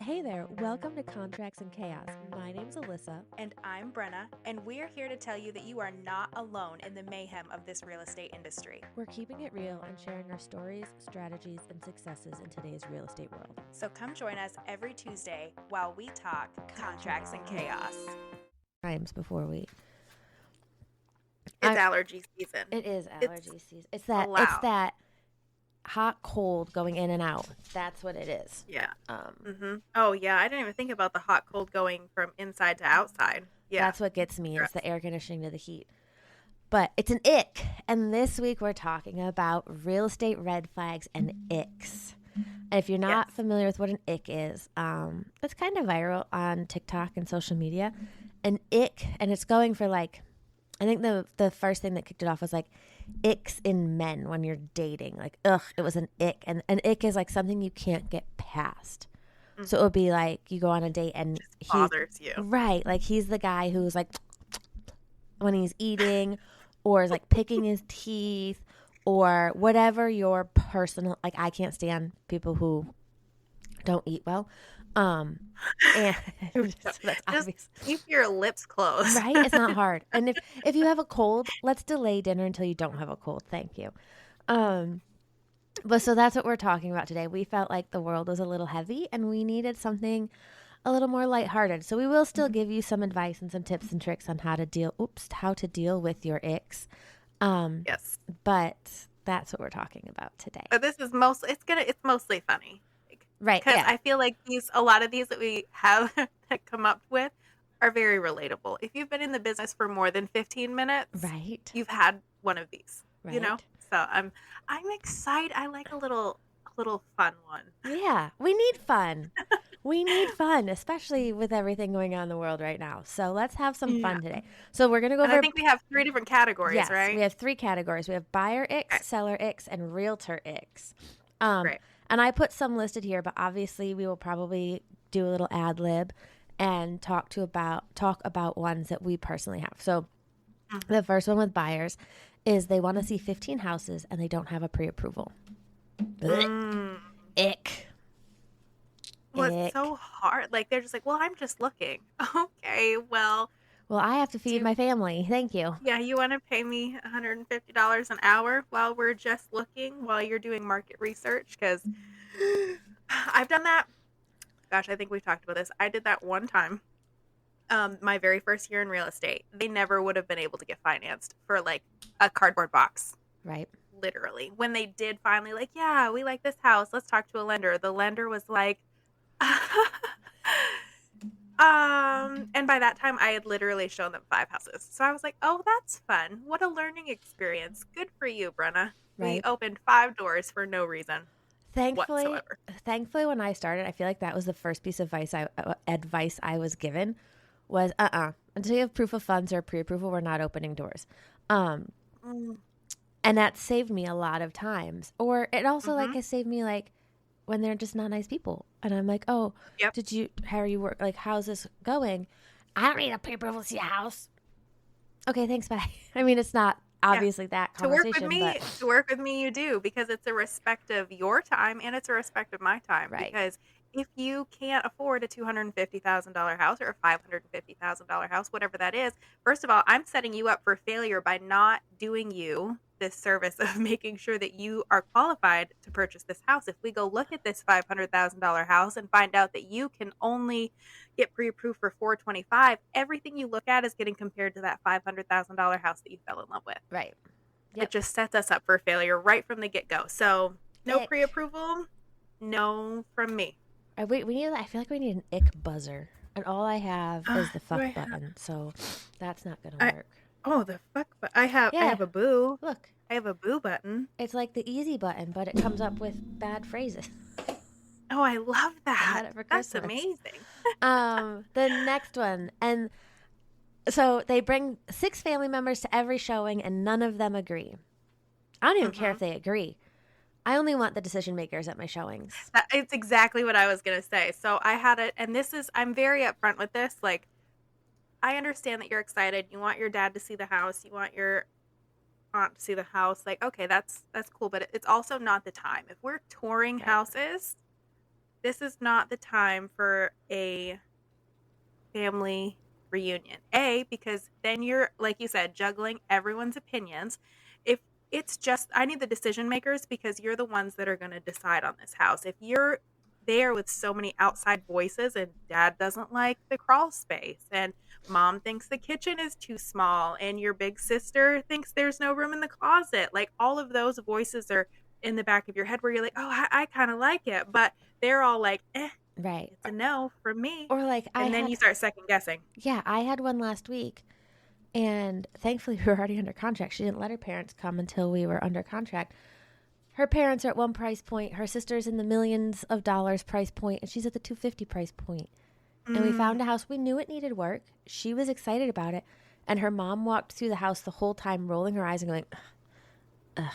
Hey there, welcome to Contracts and Chaos. My name's Alyssa. And I'm Brenna, and we're here to tell you that you are not alone in the mayhem of this real estate industry. We're keeping it real and sharing our stories, strategies, and successes in today's real estate world. So come join us every Tuesday while we talk contracts and chaos. Times before we. It's allergy season. It is allergy season. It's allowed. that hot cold going in and out. That's what it is. Yeah. Oh yeah, I didn't even think about the hot cold going from inside to outside. Yeah. That's what gets me. It's the air conditioning to the heat. But it's an ick. And this week we're talking about real estate red flags and icks. And if you're not familiar with what an ick is, it's kind of viral on TikTok and social media. An ick, and it's going for like, I think the first thing that kicked it off was like icks in men when you're dating. Like, ugh, it was an ick. And an ick is like something you can't get past. Mm-hmm. So it would be like you go on a date and he bothers you. Right. Like he's the guy who's like when he's eating or is like picking his teeth or whatever your personal, like I can't stand people who don't eat well. And just keep your lips closed. Right? It's not hard. And if you have a cold, let's delay dinner until you don't have a cold. Thank you. But so that's what we're talking about today. We felt like the world was a little heavy and we needed something a little more lighthearted. So we will still give you some advice and some tips and tricks on how to deal with your icks. Yes. But that's what we're talking about today. But this is it's mostly funny. Right. Because I feel like a lot of these that we have come up with are very relatable. If you've been in the business for more than 15 minutes, right, you've had one of these, right. You know? So I'm excited. I like a little fun one. Yeah, we need fun. We need fun, especially with everything going on in the world right now. So let's have some fun today. So we're going to go over... I think we have 3 different categories, yes, right? We have 3 categories. We have buyer icks, seller icks, and realtor icks. Great. And I put some listed here, but obviously we will probably do a little ad lib and talk about ones that we personally have. So the first one with buyers is they want to see 15 houses and they don't have a pre-approval. Ick. Well, it's so hard. Like, they're just like, well, I'm just looking. Okay, well, I have to feed my family. Thank you. Yeah, you want to pay me $150 an hour while we're just looking, while you're doing market research? Because I've done that. Gosh, I think we've talked about this. I did that one time. My very first year in real estate. They never would have been able to get financed for like a cardboard box. Right. Literally. When they did finally like, yeah, we like this house. Let's talk to a lender. The lender was like... and by that time I had literally shown them 5 houses. So I was like, oh, that's fun. What a learning experience. Good for you, Brenna. Right. We opened 5 doors for no reason whatsoever. Thankfully, when I started, I feel like that was the first piece of advice I was given was, until you have proof of funds or pre-approval, we're not opening doors. And that saved me a lot of times. Or it also it saved me like, when they're just not nice people. And I'm like, oh, how are you work? Like, how's this going? I don't need a pre-approval to see a house. Okay, thanks, bye. I mean, it's not obviously that conversation. To work with me, you do, because it's a respect of your time and it's a respect of my time. Right. Because if you can't afford a $250,000 house or a $550,000 house, whatever that is, first of all, I'm setting you up for failure by not doing you this service of making sure that you are qualified to purchase this house. If we go look at this $500,000 house and find out that you can only get pre-approved for $425,000, everything you look at is getting compared to that $500,000 house that you fell in love with. Right. Yep. It just sets us up for failure right from the get-go. So no pre-approval, no from me. I feel like we need an ick buzzer, and all I have is the fuck button, so that's not gonna work. Oh, the fuck button! I have a boo. Look, I have a boo button. It's like the easy button, but it comes up with bad phrases. Oh, I love that. That's amazing. The next one, and so they bring 6 family members to every showing, and none of them agree. I don't even care if they agree. I only want the decision makers at my showings. It's exactly what I was going to say. So I had it, and I'm very upfront with this. Like, I understand that you're excited. You want your dad to see the house. You want your aunt to see the house. Like, okay, that's cool. But it's also not the time. If we're touring houses, this is not the time for a family reunion. Because then you're, like you said, juggling everyone's opinions. If it's just, I need the decision makers because you're the ones that are going to decide on this house. If you're there with so many outside voices and dad doesn't like the crawl space and mom thinks the kitchen is too small and your big sister thinks there's no room in the closet, like all of those voices are in the back of your head where you're like, oh, I kind of like it, but they're all like, Right. it's a no from me. Or like And then you start second guessing. Yeah, I had one last week, and thankfully we were already under contract. She didn't let her parents come until we were under contract. Her parents are at one price point. Her sister's in the millions of dollars price point, and she's at the 250 price point. And we found a house. We knew it needed work. She was excited about it. And her mom walked through the house the whole time, rolling her eyes and going, ugh.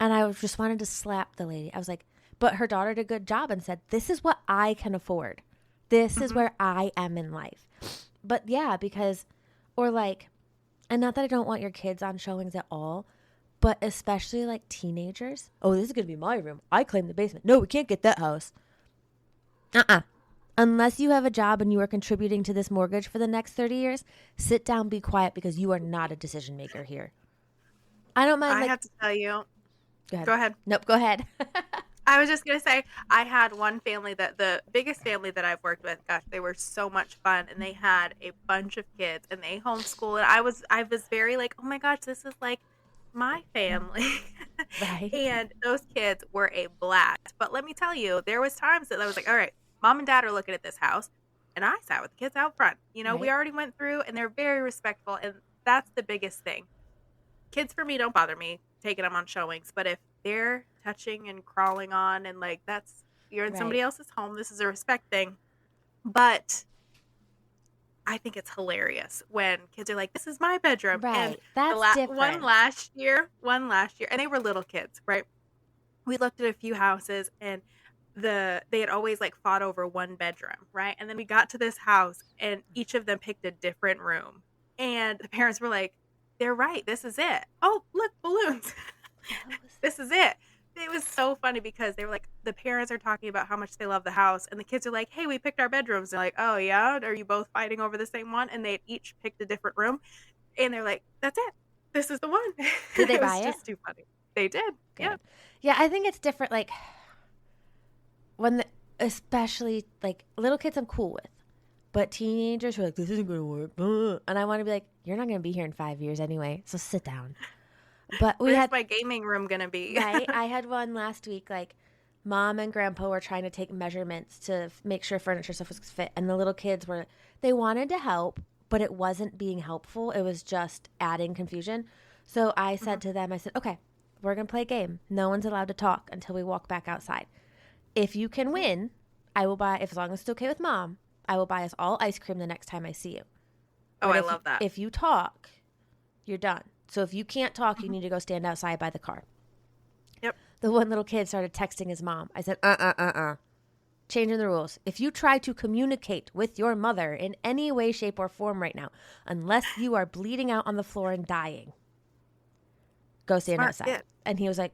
And I just wanted to slap the lady. I was like, but her daughter did a good job and said, this is what I can afford. This is where I am in life. But yeah, because, or like, and not that I don't want your kids on showings at all, but especially like teenagers. Oh, this is going to be my room. I claim the basement. No, we can't get that house. Unless you have a job and you are contributing to this mortgage for the next 30 years, sit down, be quiet, because you are not a decision maker here. I don't mind. I have to tell you. Go ahead. Nope, go ahead. I was just going to say, I had one family that the biggest family that I've worked with, gosh, they were so much fun. And they had a bunch of kids and they homeschool. And I was very like, oh my gosh, this is like my family. Right. And those kids were a blast. But let me tell you, there was times that I was like, all right, mom and dad are looking at this house. And I sat with the kids out front. You know, Right. We already went through and they're very respectful. And that's the biggest thing. Kids for me don't bother me taking them on showings. But if they're touching and crawling on and like you're in somebody else's home, this is a respect thing. But I think it's hilarious when kids are like, this is my bedroom. Right. And That's different. one last year, and they were little kids, right? We looked at a few houses and they had always like fought over one bedroom, right? And then we got to this house and each of them picked a different room. And the parents were like, they're right, this is it. Oh, look, balloons. This is it. It was so funny because they were like, the parents are talking about how much they love the house, and the kids are like, hey, we picked our bedrooms. They're like, oh yeah, are you both fighting over the same one? And they each picked a different room, and they're like, that's it, this is the one. Did they buy it? It was just too funny. They did. Good. Yeah, I think it's different, like especially like little kids I'm cool with, but teenagers who are like, this isn't gonna work, and I want to be like, you're not gonna be here in 5 years anyway, so sit down. But where's my gaming room gonna be? Right. I had one last week, like mom and grandpa were trying to take measurements to make sure furniture stuff was fit, and the little kids they wanted to help, but it wasn't being helpful. It was just adding confusion. So I said to them, I said, okay, we're gonna play a game. No one's allowed to talk until we walk back outside. If you can win, I will buy, as long as it's okay with mom, I will buy us all ice cream the next time I see you. Oh, I love that. If you talk, you're done. So if you can't talk, you need to go stand outside by the car. Yep. The one little kid started texting his mom. I said, changing the rules. If you try to communicate with your mother in any way, shape, or form right now, unless you are bleeding out on the floor and dying, go stand outside. Kid. And he was like,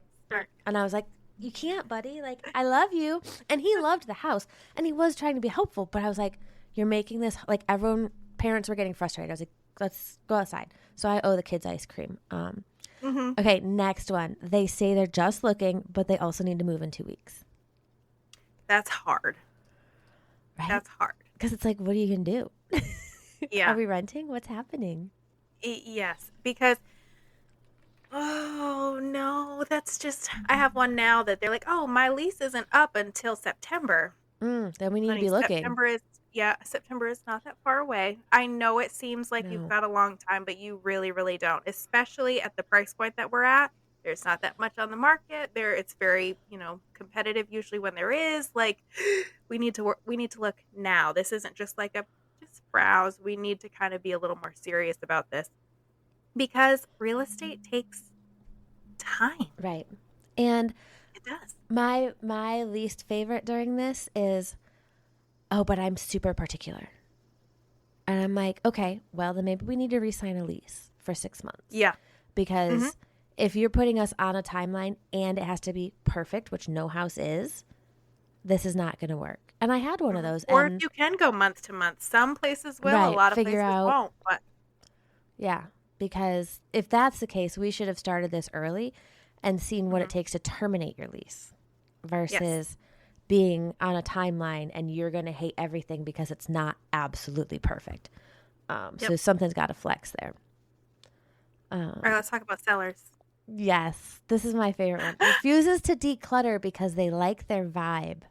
and I was like, you can't, buddy. Like, I love you. And he loved the house. And he was trying to be helpful. But I was like, you're making this, like, parents were getting frustrated. I was like, let's go outside. So I owe the kids ice cream. Okay, next one. They say they're just looking, but they also need to move in 2 weeks. That's hard. Right? That's hard. Because it's like, what are you going to do? Yeah. Are we renting? What's happening? Yes, because, oh, no, that's just, I have one now that they're like, oh, my lease isn't up until September. Then we need to be looking. September is not that far away. I know it seems like you've got a long time, but you really, really don't, especially at the price point that we're at. There's not that much on the market. It's very, competitive usually when there is. Like, we need to look now. This isn't just like just browse. We need to kind of be a little more serious about this because real estate takes time. Right. And it does. My least favorite during this is, oh, but I'm super particular. And I'm like, okay, well, then maybe we need to re-sign a lease for 6 months. Yeah. Because if you're putting us on a timeline and it has to be perfect, which no house is, this is not going to work. And I had one of those. Or if And you can go month to month, some places will, a right, lot of figure places out, won't. But yeah, because if that's the case, we should have started this early and seen what it takes to terminate your lease versus being on a timeline and you're going to hate everything because it's not absolutely perfect. So something's got to flex there. All right, let's talk about sellers. Yes, this is my favorite one. Refuses to declutter because they like their vibe.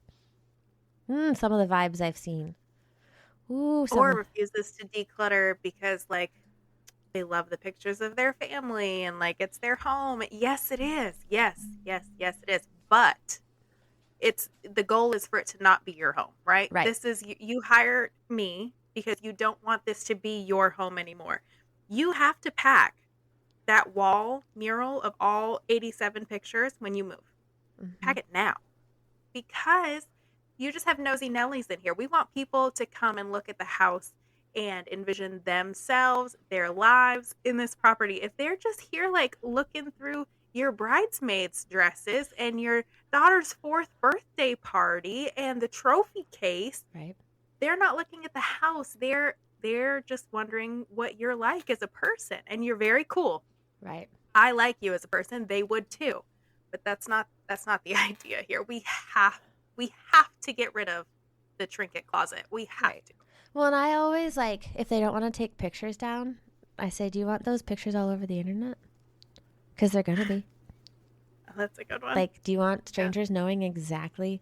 Some of the vibes I've seen. Ooh, Or refuses to declutter because, like, they love the pictures of their family and, like, it's their home. Yes, it is. Yes, yes, yes, it is. But the goal is for it to not be your home, right? Right. This is, you hired me because you don't want this to be your home anymore. You have to pack that wall mural of all 87 pictures when you move. Pack it now, because you just have nosy Nellies in here. We want people to come and look at the house and envision themselves, their lives in this property. If they're just here, like, looking through your bridesmaids' dresses and your daughter's 4th birthday party and the trophy case, right, they're not looking at the house. They're just wondering what you're like as a person, and you're very cool. right. I like you as a person. They would too, but that's not the idea here. We have to get rid of the trinket closet. We have to. Well, and I always, like, if they don't want to take pictures down, I say, do you want those pictures all over the internet? Because they're going to be. Oh, that's a good one. Like, do you want strangers knowing exactly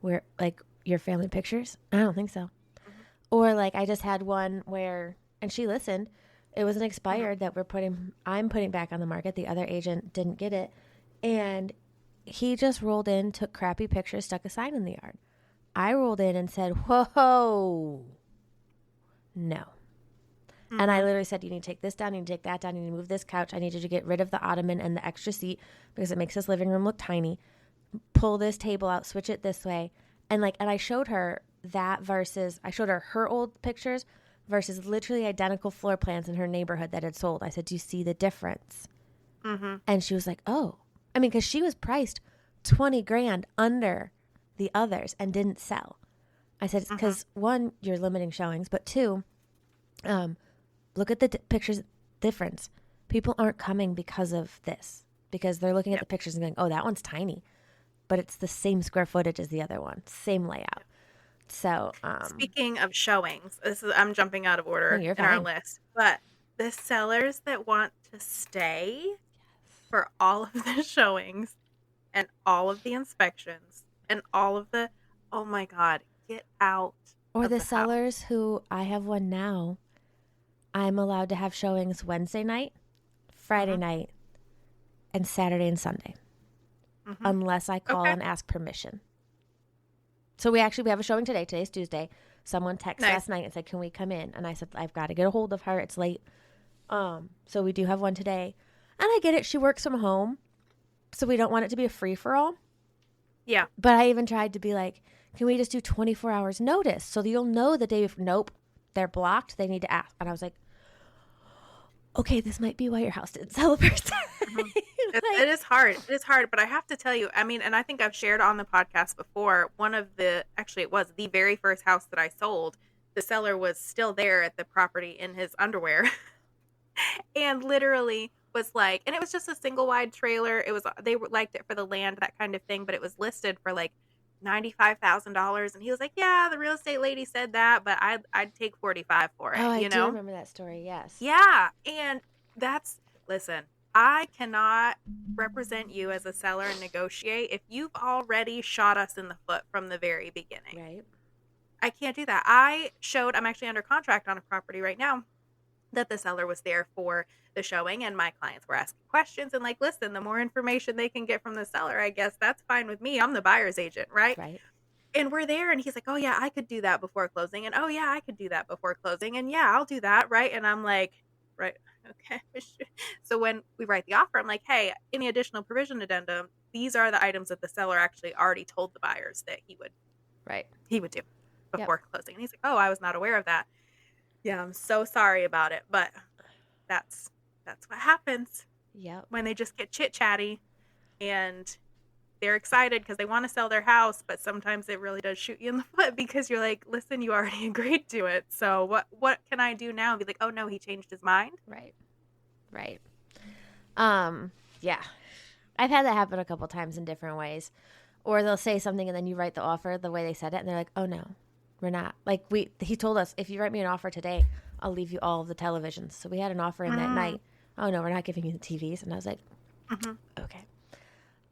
where, like, your family pictures? I don't think so. Or, like, I just had one where, and she listened, it was an expired that I'm putting back on the market. The other agent didn't get it. And he just rolled in, took crappy pictures, stuck a sign in the yard. I rolled in and said, whoa, no. And I literally said, you need to take this down, you need to take that down, you need to move this couch. I need you to get rid of the ottoman and the extra seat because it makes this living room look tiny. Pull this table out, switch it this way. And I showed her that versus, I showed her old pictures versus literally identical floor plans in her neighborhood that had sold. I said, do you see the difference? And she was like, oh. I mean, because she was priced $20,000 under the others and didn't sell. I said, it's because one, you're limiting showings, but two, look at the pictures difference. People aren't coming because of this, because they're looking at the pictures and going, oh, that one's tiny, but it's the same square footage as the other one, same layout. So, speaking of showings, I'm jumping out of order in our list, but the sellers that want to stay for all of the showings and all of the inspections and all of the, oh my God, get out. Or the sellers who, I have one now, I'm allowed to have showings Wednesday night, Friday night, and Saturday and Sunday, unless I call and ask permission. So we have a showing today. Today's Tuesday. Someone texted last night and said, can we come in? And I said, I've got to get a hold of her. It's late. So we do have one today. And I get it. She works from home. So we don't want it to be a free-for-all. Yeah. But I even tried to be like, can we just do 24 hours notice so that you'll know the day before? Nope. They're blocked. They need to ask. And I was like, okay, this might be why your house didn't sell the first time. It is hard. It is hard. But I have to tell you, I mean, and I think I've shared on the podcast before, it was the very first house that I sold. The seller was still there at the property in his underwear and literally was like, and it was just a single wide trailer. They liked it for the land, that kind of thing, but it was listed for like $95,000. And he was like, yeah, the real estate lady said that, but I'd take 45 for it. Oh, I do remember that story. Yes. Yeah. And listen, I cannot represent you as a seller and negotiate if you've already shot us in the foot from the very beginning. Right. I can't do that. I'm actually under contract on a property right now that the seller was there for the showing, and my clients were asking questions and like, listen, the more information they can get from the seller, I guess that's fine with me. I'm the buyer's agent, right? Right. And we're there and he's like, oh yeah, I could do that before closing. And oh yeah, I could do that before closing. And yeah, I'll do that. Right. And I'm like, right. Okay. So when we write the offer, I'm like, hey, any additional provision addendum, these are the items that the seller actually already told the buyers that he would do before closing. And he's like, oh, I was not aware of that. Yeah, I'm so sorry about it, but that's what happens. Yep. When they just get chit-chatty and they're excited because they want to sell their house, but sometimes it really does shoot you in the foot because you're like, listen, you already agreed to it. So what can I do now? Be like, oh no, he changed his mind. Right. Right. Yeah. I've had that happen a couple times in different ways. Or they'll say something and then you write the offer the way they said it and they're like, oh no, we're not. Like he told us, if you write me an offer today, I'll leave you all of the televisions. So we had an offer in that night. Oh no, we're not giving you the TVs. And I was like, okay.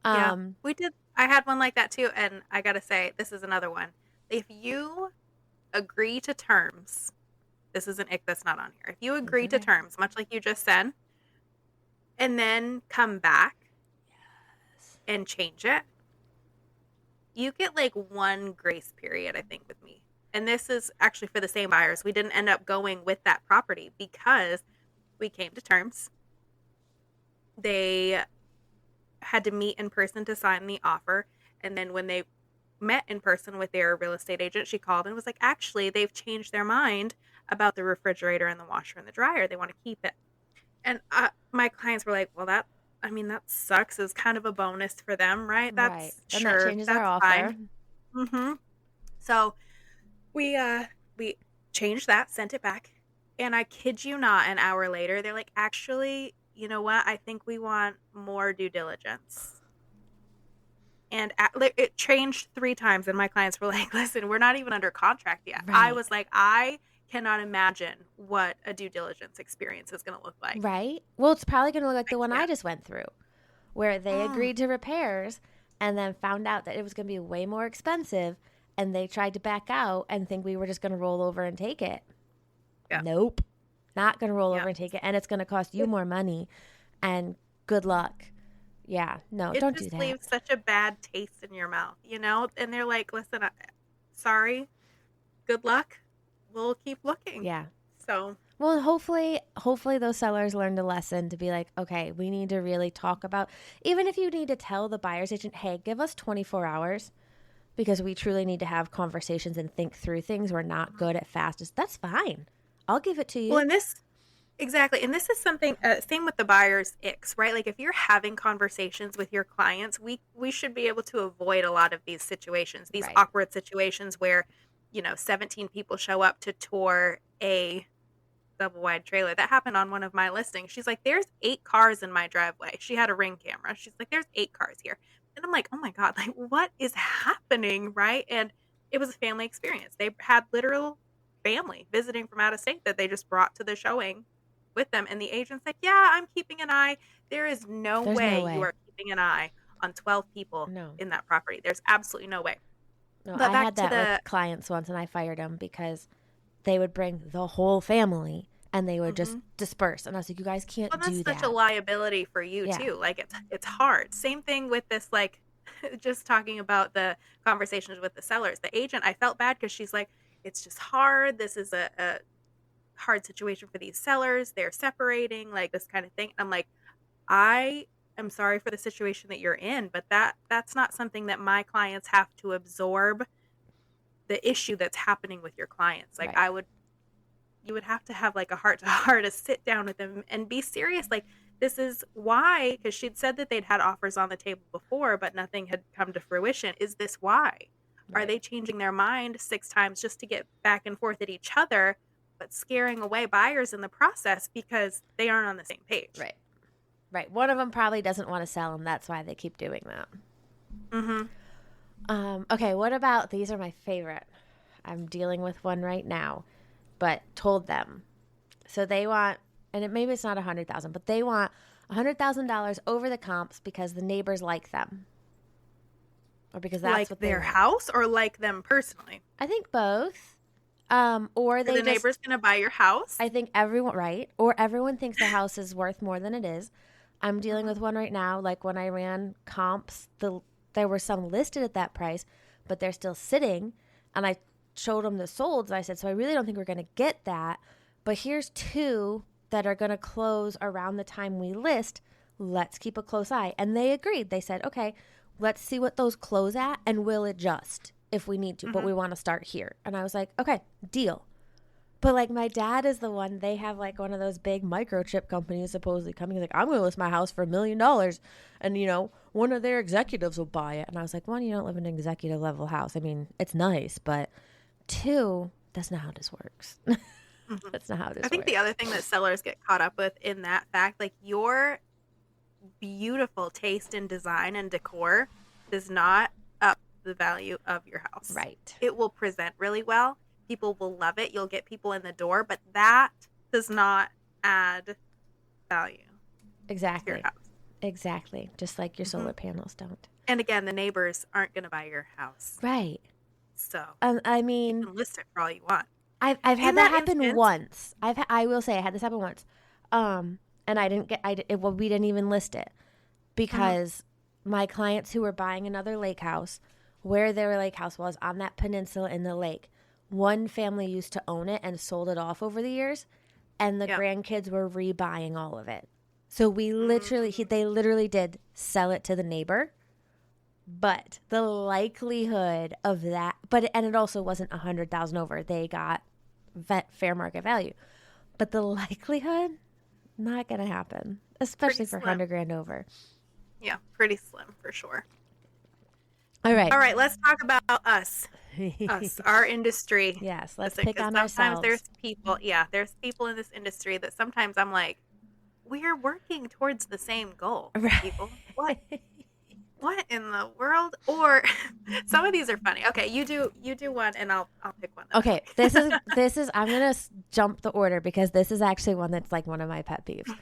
Yeah, we did. I had one like that too. And I got to say, this is another one. If you agree to terms, this is an ick that's not on here. If you agree to terms, much like you just said, and then come back and change it, you get like one grace period, I think, with me. And this is actually for the same buyers. We didn't end up going with that property because we came to terms. They had to meet in person to sign the offer. And then when they met in person with their real estate agent, she called and was like, actually, they've changed their mind about the refrigerator and the washer and the dryer. They want to keep it. And my clients were like, well, that sucks. It's kind of a bonus for them, right? That's right. Sure. And that changes our offer. Fine. So we changed that, sent it back. And I kid you not, an hour later, they're like, actually, you know what? I think we want more due diligence. And it changed 3 times. And my clients were like, listen, we're not even under contract yet. Right. I was like, I cannot imagine what a due diligence experience is going to look like. Right? Well, it's probably going to look like the one I just went through, where they agreed to repairs and then found out that it was going to be way more expensive, and they tried to back out and think we were just going to roll over and take it. Yeah. Nope. Not going to roll over and take it, and it's going to cost you more money, and good luck. Yeah, no, don't do that. It just leaves such a bad taste in your mouth, you know? And they're like, listen, sorry, good luck. We'll keep looking. Yeah. So. Well, hopefully those sellers learned a lesson to be like, okay, we need to really talk about, even if you need to tell the buyer's agent, hey, give us 24 hours because we truly need to have conversations and think through things. We're not good at fastest. That's fine. I'll give it to you. Well, exactly. And this is something, same with the buyer's icks, right? Like if you're having conversations with your clients, we should be able to avoid a lot of these situations, these awkward situations where, 17 people show up to tour a double wide trailer. That happened on one of my listings. She's like, there's 8 cars in my driveway. She had a Ring camera. She's like, there's 8 cars here. And I'm like, oh my God, like what is happening? Right. And it was a family experience. They had literal family visiting from out of state that they just brought to the showing with them. And the agent's like, yeah, I'm keeping an eye. There's no way you are keeping an eye on 12 people in that property. There's absolutely no way. No, but I had that with clients once, and I fired them because they would bring the whole family and they would just disperse. And I was like, you guys can't do that. That's such a liability for you too. Like it's hard. Same thing with this, like just talking about the conversations with the sellers. The agent, I felt bad because she's like, it's just hard. This is a hard situation for these sellers. They're separating, like this kind of thing. I'm like, I am sorry for the situation that you're in, but that's not something that my clients have to absorb the issue that's happening with your clients. Like you would have to have like a heart to heart, to sit down with them and be serious. Like this is why, because she'd said that they'd had offers on the table before, but nothing had come to fruition. Is this why? Are they changing their mind 6 times just to get back and forth at each other, but scaring away buyers in the process because they aren't on the same page? Right. One of them probably doesn't want to sell them. That's why they keep doing that. Okay, what about, these are my favorite. I'm dealing with one right now, but told them. So they want, and maybe it's not $100,000, but they want $100,000 over the comps because the neighbors like them. Or because that's like what they their want. House or like them personally? I think both. Or they the neighbor's going to buy your house? I think everyone, right? Or everyone thinks the house is worth more than it is. I'm dealing with one right now. Like when I ran comps, there were some listed at that price, but they're still sitting. And I showed them the solds. And I said, so I really don't think we're going to get that. But here's 2 that are going to close around the time we list. Let's keep a close eye. And they agreed. They said, okay, let's see what those close at and we'll adjust if we need to. But we want to start here. And I was like, okay, deal. But like my dad is the one, they have like one of those big microchip companies supposedly coming. He's like, I'm going to list my house for $1 million. And, one of their executives will buy it. And I was like, one, you don't live in an executive level house. I mean, it's nice, but two, that's not how this works. Mhm. That's not how this I think works. the other thing that sellers get caught up with in that fact, like your beautiful taste in design and decor does not up the value of your house. Right. It will present really well. People will love it. You'll get people in the door, but that does not add value to Exactly. your house. Exactly. Just like your solar panels don't. And again, the neighbors aren't going to buy your house. Right. So I mean, you can list it for all you want. I've In had that that happen instance- once. I will say I had this happen once. And I didn't get we didn't even list it because my clients who were buying another lake house, where their lake house was on that peninsula in the lake, one family used to own it and sold it off over the years, and the Yep. grandkids were rebuying all of it. So we they literally did sell it to the neighbor. But the likelihood of that, and it also wasn't 100,000 over. They got fair market value, but the likelihood not gonna happen, especially Pretty for slim. 100,000 over. Yeah, pretty slim for sure. All right, All right, let's talk about us, our industry. Yes, let's Listen, pick 'cause on sometimes ourselves. there's people, there's people in this industry that sometimes I'm like, we're working towards the same goal, Right. people. What in the world? Or some of these are funny. Okay, you do one, and I'll pick one. Okay, this is I'm gonna jump the order because this is actually one that's like one of my pet peeves.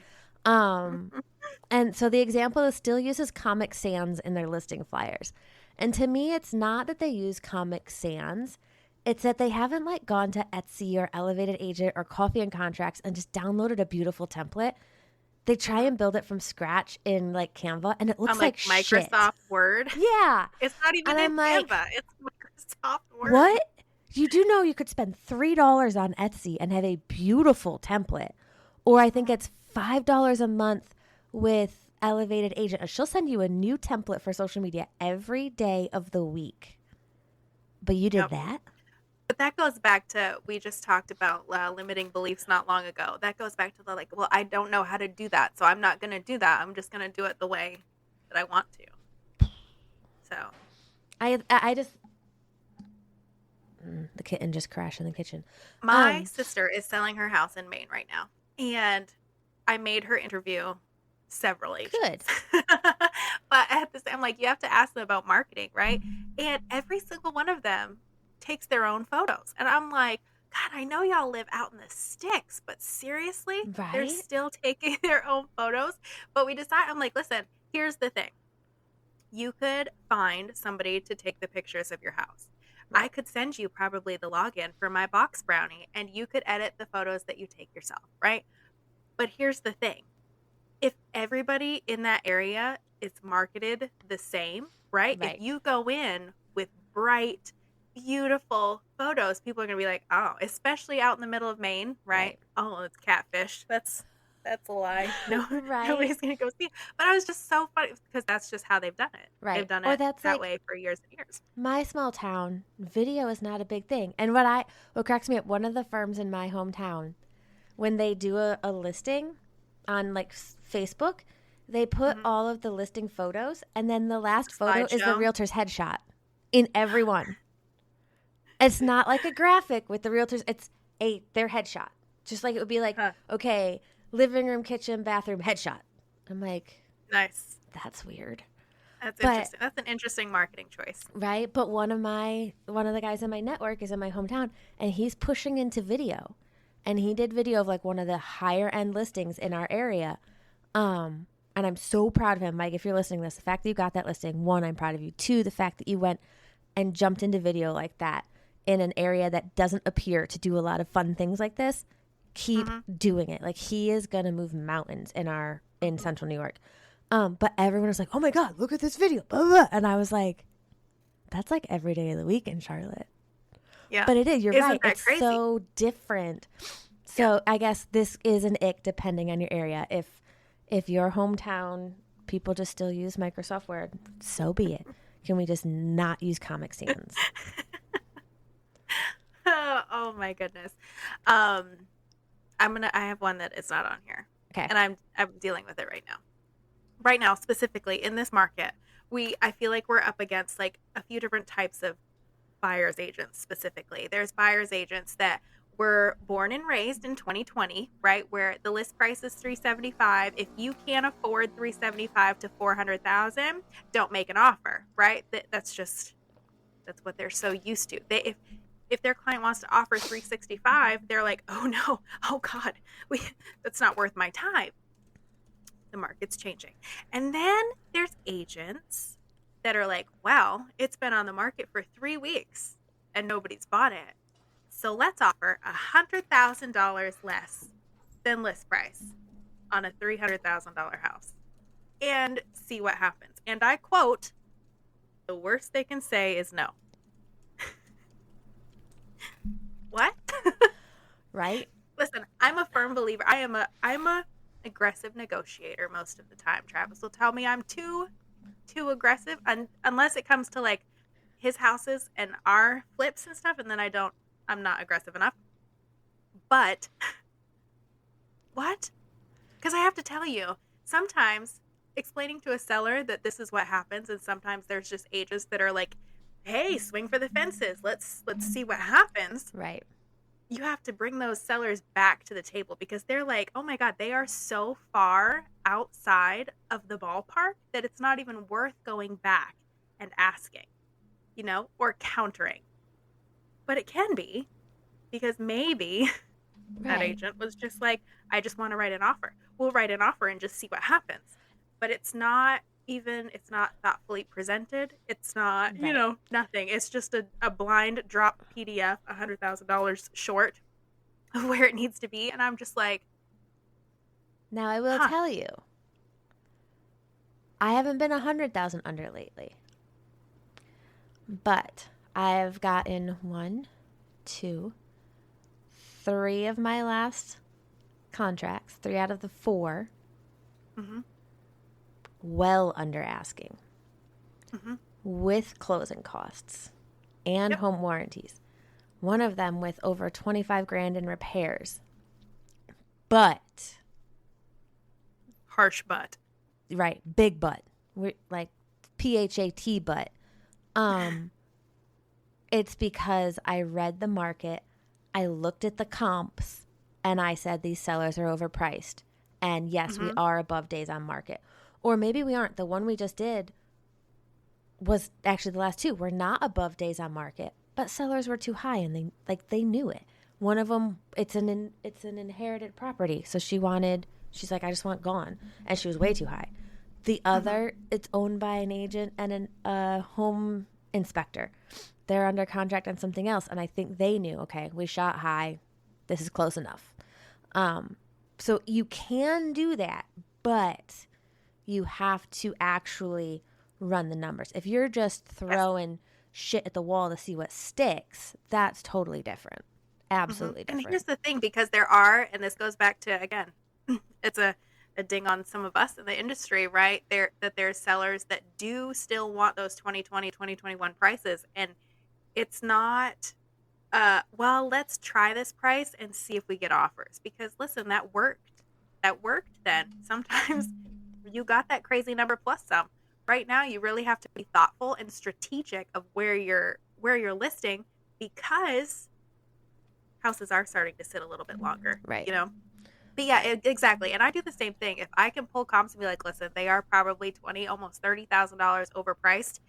And so the example is still uses Comic Sans in their listing flyers. And to me, it's not that they use Comic Sans. It's that they haven't like gone to Etsy or Elevated Agent or Coffee and Contracts and just downloaded a beautiful template. They try and build it from scratch in like Canva, and it looks on like shit. Microsoft Word. Yeah. It's not even And in I'm like, Canva. It's Microsoft Word. What? You do know you could spend $3 on Etsy and have a beautiful template. Or I think it's $5 a month with Elevated Agent. She'll send you a new template for social media every day of the week. But you did that? But that goes back to, we just talked about limiting beliefs not long ago. That goes back to the like, well, I don't know how to do that, so I'm not going to do that. I'm just going to do it the way that I want to. So. I just... the kitten just crashed in the kitchen. My sister is selling her house in Maine right now. And I made her interview several agents. Good. But at the same, I'm like, you have to ask them about marketing, right? And every single one of them takes their own photos. And I'm like, God, I know y'all live out in the sticks, but seriously, they're Right? still taking their own photos. But we decided, I'm like, listen, here's the thing. You could find somebody to take the pictures of your house. Right. I could send you probably the login for my box brownie, and you could edit the photos that you take yourself, right? But here's the thing. If everybody in that area is marketed the same, right? If you go in with bright, beautiful photos, people are going to be like, oh, especially out in the middle of Maine, right? Oh, it's catfish. That's a lie. No, nobody's going to go see it. But I was just so funny because that's just how they've done it. Right. They've done it that way for years and years. My small town, video is not a big thing. And what cracks me up, one of the firms in my hometown, when they do a listing on like Facebook, they put all of the listing photos, and then the last photo is the realtor's headshot in every one. It's not like a graphic with the realtors. It's their headshot. Just like it would be like, okay, living room, kitchen, bathroom, headshot. I'm like, nice. That's weird. That's interesting. That's an interesting marketing choice. Right? But one of the guys in my network is in my hometown, and he's pushing into video. And he did video of like one of the higher end listings in our area. And I'm so proud of him. Mike, if you're listening to this, the fact that you got that listing, one, I'm proud of you. Two, the fact that you went and jumped into video like that in an area that doesn't appear to do a lot of fun things like this, keep doing it. Like, he is going to move mountains in central New York. But everyone was like, oh my God, look at this video. Blah, blah, blah. And I was like, that's like every day of the week in Charlotte. Yeah. But it is. You're right. It's crazy? So different. So I guess this is an ick depending on your area. If your hometown people just still use Microsoft Word, so be it. Can we just not use Comic Sans? Oh my goodness. Um, I have one that is not on here. Okay. And I'm dealing with it right now. Right now, specifically in this market, I feel like we're up against like a few different types of buyer's agents specifically. There's buyer's agents that were born and raised in 2020, right? Where the list price is 375. If you can't afford 375 to 400,000, don't make an offer, right? That's what they're so used to. If their client wants to offer 365, they're like, "Oh no. Oh god. That's not worth my time." The market's changing. And then there's agents that are like, "Well, it's been on the market for 3 weeks and nobody's bought it. So let's offer $100,000 less than list price on a $300,000 house and see what happens." And I quote, "The worst they can say is no." What? Right? Listen, I'm a firm believer. I'm a aggressive negotiator most of the time. Travis will tell me I'm too aggressive unless it comes to like his houses and our flips and stuff, and then I'm not aggressive enough. But what? Because I have to tell you, sometimes explaining to a seller that this is what happens, and sometimes there's just agents that are like, "Hey, swing for the fences. Let's see what happens." Right. You have to bring those sellers back to the table because they're like, "Oh my God, they are so far outside of the ballpark that it's not even worth going back and asking, or countering." But it can be because maybe that Right. agent was just like, "I just want to write an offer. We'll write an offer and just see what happens." But it's not thoughtfully presented. It's not, Right. nothing. It's just a blind drop PDF, $100,000 short of where it needs to be. And I'm just like, Now I will huh. tell you, I haven't been 100,000 under lately, but I've gotten 1, 2, 3 of my last contracts, 3 out of the 4, Mm-hmm. well under asking, Mm-hmm. with closing costs and Yep. home warranties. One of them with over 25 grand in repairs. But, Harsh but. right, big but. We're like PHAT but. It's because I read the market, I looked at the comps, and I said these sellers are overpriced. And yes, we Mm-hmm. are above days on market. Or maybe we aren't. The one we just did was actually the last 2 were not above days on market, but sellers were too high and they knew it. One of them, it's an inherited property, so she's like, I just want it gone, and she was way too high. The other, it's owned by an agent and a home inspector. They're under contract on something else, and I think they knew, okay, we shot high, this is close enough. So you can do that, but you have to actually run the numbers. If you're just throwing shit at the wall to see what sticks, that's totally different. Absolutely And different. here's the thing, because there are, and this goes back to, again, it's a ding on some of us in the industry, right? There's sellers that do still want those 2020, 2021 prices. And it's not, well, let's try this price and see if we get offers. Because listen, that worked. That worked then. Sometimes you got that crazy number plus some. Right now, you really have to be thoughtful and strategic of where you're listing, because houses are starting to sit a little bit longer, Right. But yeah, exactly. And I do the same thing. If I can pull comps and be like, "Listen, they are probably almost $30,000 overpriced,"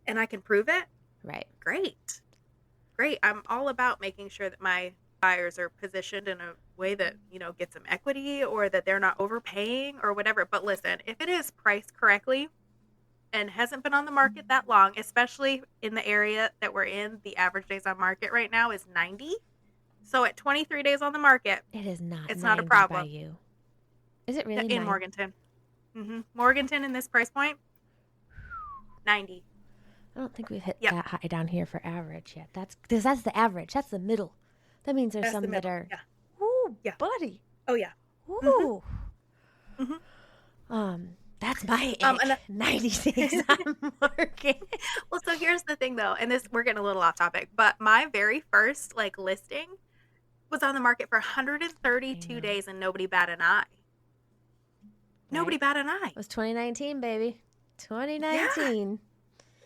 and I can prove it, Right. great. Great. I'm all about making sure that my buyers are positioned in a way that, gets them equity, or that they're not overpaying or whatever. But listen, if it is priced correctly and hasn't been on the market that long, especially in the area that we're in, the average days on market right now is 90. So at 23 days on the market, It is not it's not a 90 by problem. you. Is it really In 90? Morganton. Morganton in this price point, 90. I don't think we've hit Yep. that high down here for average yet. That's the average. That's the middle. That means there's That's some the that middle. are, Yeah. ooh, Yeah. buddy. Oh, yeah. Ooh. Mhm. That's my And ick. 96 on market. well, so here's the thing though, and this we're getting a little off topic, but my very first like listing was on the market for 132 days and nobody bat an eye. Nobody Right? bat an eye. It was 2019, baby. 2019. Yeah.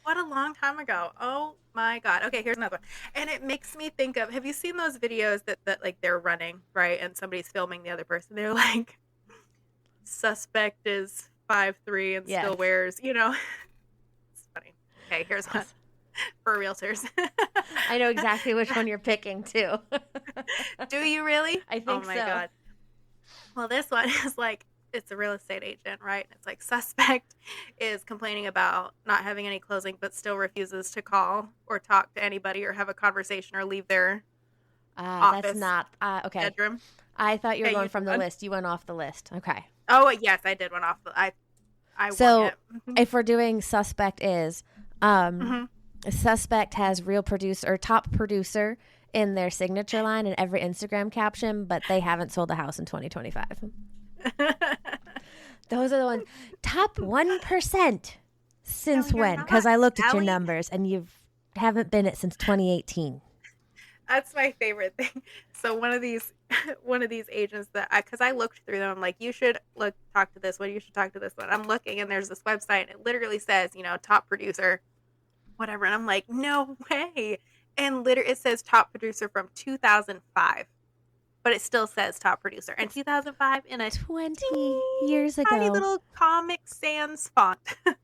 What a long time ago. Oh my God. Okay, here's another one. And it makes me think of, have you seen those videos that like they're running, right? And somebody's filming the other person. They're like, suspect is 5'3" and still wears, you know. It's funny. Okay, here's one for realtors. I know exactly which one you're picking too. Do you really? I think so. Oh my God. Well, this one is like, it's a real estate agent, right? It's like suspect is complaining about not having any closing, but still refuses to call or talk to anybody or have a conversation or leave their office. That's not okay. Bedroom. I thought you were going from the list. You went off the list. Okay. Oh yes, I did one off the. I so won it. If we're doing suspect is, a suspect has real producer or top producer in their signature line and every Instagram caption, but they haven't sold a house in 2025. Those are the ones. Top 1% since when? Because I looked at your numbers and you haven't been it since 2018. That's my favorite thing. So one of these agents because I looked through them, I'm like, you should talk to this one, you should talk to this one. I'm looking and there's this website and it literally says, you know, top producer, whatever. And I'm like, no way. And literally it says top producer from 2005. But it still says top producer. And 2005 in a 20 years ago. Tiny little Comic Sans font. All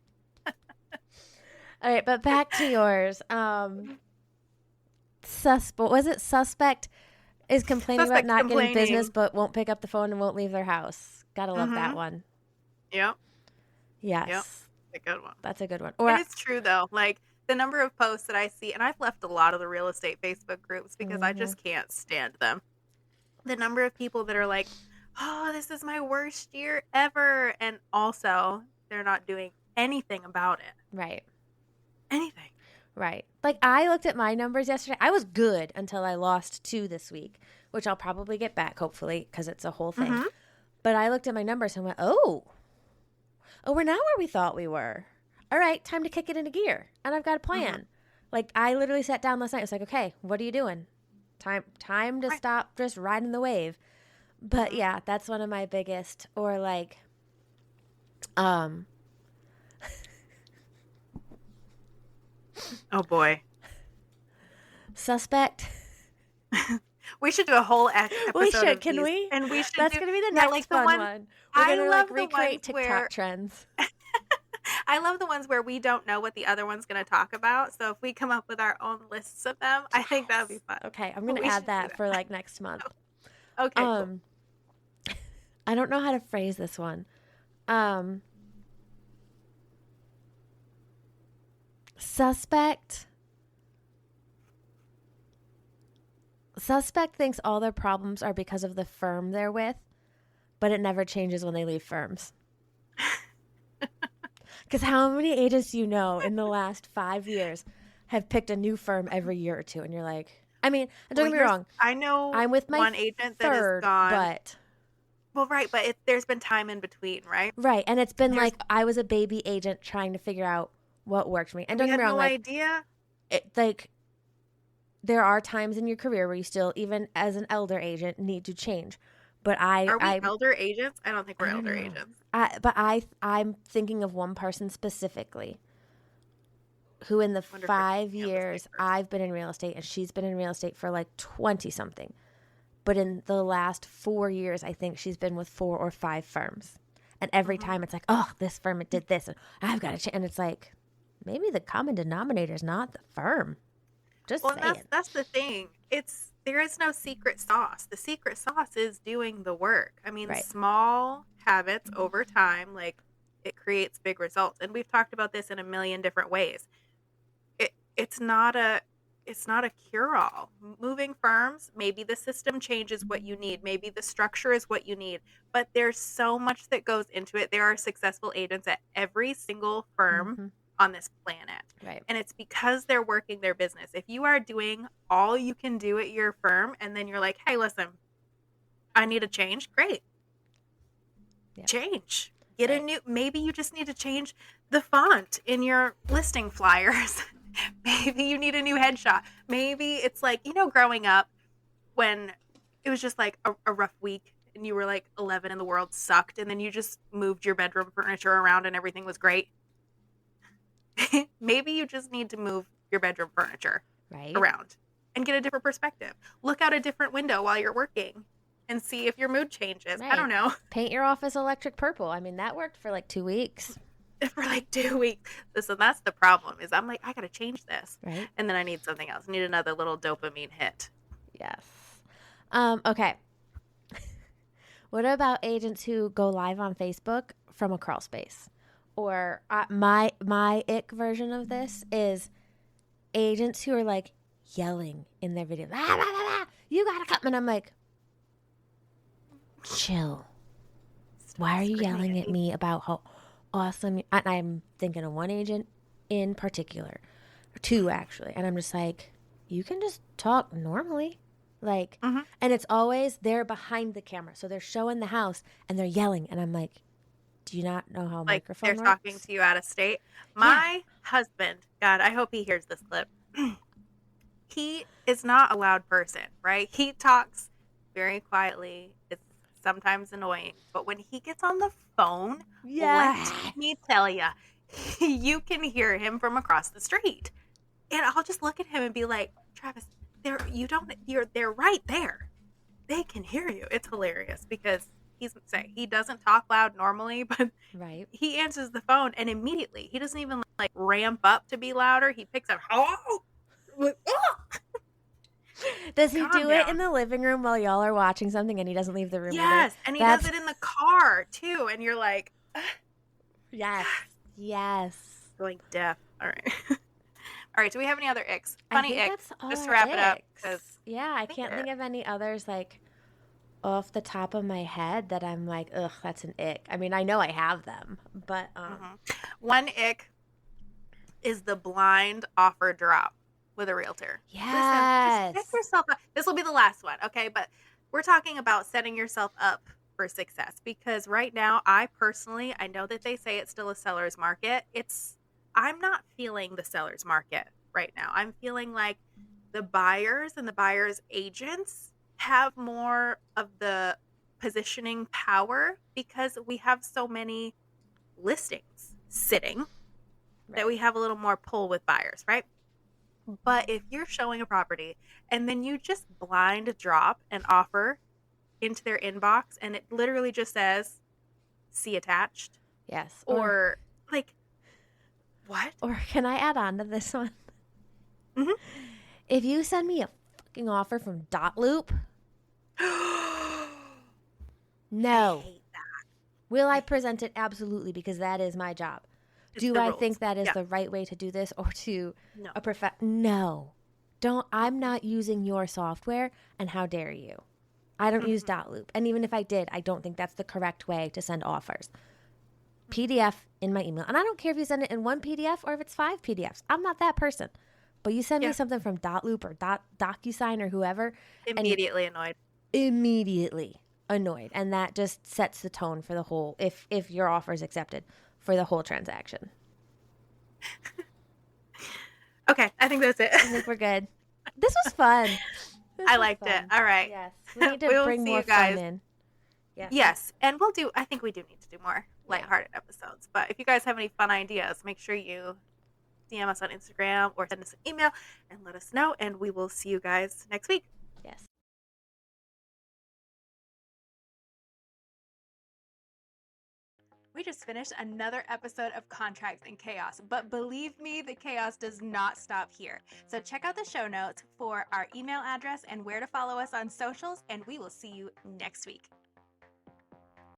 right, but back to yours. Suspect is complaining about not getting business, but won't pick up the phone and won't leave their house. Gotta love that one. Yep. Yes. Yep. A good one. That's a good one. And it's true though. Like the number of posts that I see, and I've left a lot of the real estate Facebook groups because I just can't stand them. The number of people that are like, oh, this is my worst year ever. And also, they're not doing anything about it. Right. Anything. Right. Like, I looked at my numbers yesterday. I was good until I lost 2 this week, which I'll probably get back, hopefully, because it's a whole thing. But I looked at my numbers and went, oh, we're now where we thought we were. All right, time to kick it into gear. And I've got a plan. Like, I literally sat down last night. I was like, okay, what are you doing? Time to stop just riding the wave. But yeah, that's one of my biggest. Or like, oh boy, suspect. We should do a whole episode. We should. Of Can these. we? And we should. That's gonna be the next like fun one. We're I gonna love recreate the TikTok trends. I love the ones where we don't know what the other one's going to talk about. So if we come up with our own lists of them, I think that would be fun. Okay, I'm going to add that for like next month. Okay. Cool. I don't know how to phrase this one. Suspect thinks all their problems are because of the firm they're with, but it never changes when they leave firms. Because how many agents you know in the last 5 years have picked a new firm every year or two, and you're like, I mean, don't get me wrong. I know I'm with my one agent that third, is gone. but right, but there's been time in between, right? Right, and it's been like I was a baby agent trying to figure out what worked for me. And don't get me wrong, no like, idea. Like there are times in your career where you still, even as an elder agent, need to change. But are we elder agents? I don't think we're elder agents. I'm thinking of one person specifically who in the 5 years I've been in real estate, and she's been in real estate for like 20 something. But in the last 4 years, I think she's been with 4 or 5 firms. And every time it's like, oh, this firm did this, and I've got to change. And it's like, maybe the common denominator is not the firm. Just saying. That's the thing. There is no secret sauce. The secret sauce is doing the work. I mean, small habits over time, like it creates big results. And we've talked about this in a million different ways. It's not a cure-all. Moving firms, maybe the system changes what you need. Maybe the structure is what you need. But there's so much that goes into it. There are successful agents at every single firm on this planet. Right. And it's because they're working their business. If you are doing all you can do at your firm and then you're like, hey, listen, I need a change. Great. Yeah. Change. Maybe you just need to change the font in your listing flyers. Maybe you need a new headshot. Maybe it's like, growing up when it was just like a rough week and you were like 11 and the world sucked, and then you just moved your bedroom furniture around and everything was great. Maybe you just need to move your bedroom furniture around and get a different perspective. Look out a different window while you're working and see if your mood changes. Right. I don't know. Paint your office electric purple. I mean, that worked for like 2 weeks. For like 2 weeks. Listen, that's the problem, is I'm like, I got to change this. Right. And then I need something else. I need another little dopamine hit. Yes. Okay. What about agents who go live on Facebook from a crawl space? Or my ick version of this is agents who are like yelling in their video. "Ah, ah, ah, ah, you gotta come!" And I'm like, chill. Why are you yelling at me about how awesome? And I'm thinking of one agent in particular, or 2 actually, and I'm just like, you can just talk normally. Like, and it's always they're behind the camera, so they're showing the house and they're yelling, and I'm like, do you not know how a microphone works? They're talking to you out of state. My husband, God, I hope he hears this clip. He is not a loud person, right? He talks very quietly. It's sometimes annoying, but when he gets on the phone, let me tell you, you can hear him from across the street. And I'll just look at him and be like, Travis, they're right there. They can hear you. It's hilarious because he doesn't talk loud normally, but he answers the phone and immediately he doesn't even like ramp up to be louder. He picks up, hello. Like, oh! Does he do it in the living room while y'all are watching something and he doesn't leave the room? Yes, and he does it in the car too, and you're like, yes, going deaf. All right. All right, do we have any other icks? Funny icks. Just to wrap it up. I can't think of any others like off the top of my head that I'm like, ugh, that's an ick. I mean, I know I have them, but one ick is the blind offer drop with a realtor. Yes. Listen, just set yourself up. This will be the last one, okay? But we're talking about setting yourself up for success, because right now, I know that they say it's still a seller's market. I'm not feeling the seller's market right now. I'm feeling like the buyers and the buyers' agents have more of the positioning power because we have so many listings sitting that we have a little more pull with buyers, right? But if you're showing a property and then you just blind drop an offer into their inbox and it literally just says, see attached. Yes. Or like, what? Or can I add on to this one? If you send me a fucking offer from Dot Loop, no. I hate that. Will I present it? Absolutely, because that is my job. Do I think that is the right way to do this, or to No. I'm not using your software, and how dare you? I don't use Dot Loop. And even if I did, I don't think that's the correct way to send offers. PDF in my email. And I don't care if you send it in 1 PDF or if it's 5 PDFs. I'm not that person. But you send me something from Dot Loop or DocuSign or whoever. Immediately annoyed. Immediately annoyed. And that just sets the tone for the whole, if your offer is accepted, for the whole transaction. Okay, I think that's it. I think we're good. This was fun. I liked it. All right. Yes. We need to bring more fun in. Yes. And I think we do need to do more lighthearted episodes. But if you guys have any fun ideas, make sure you DM us on Instagram or send us an email and let us know. And we will see you guys next week. Yes. We just finished another episode of Contracts and Chaos, but believe me, the chaos does not stop here. So check out the show notes for our email address and where to follow us on socials, and we will see you next week.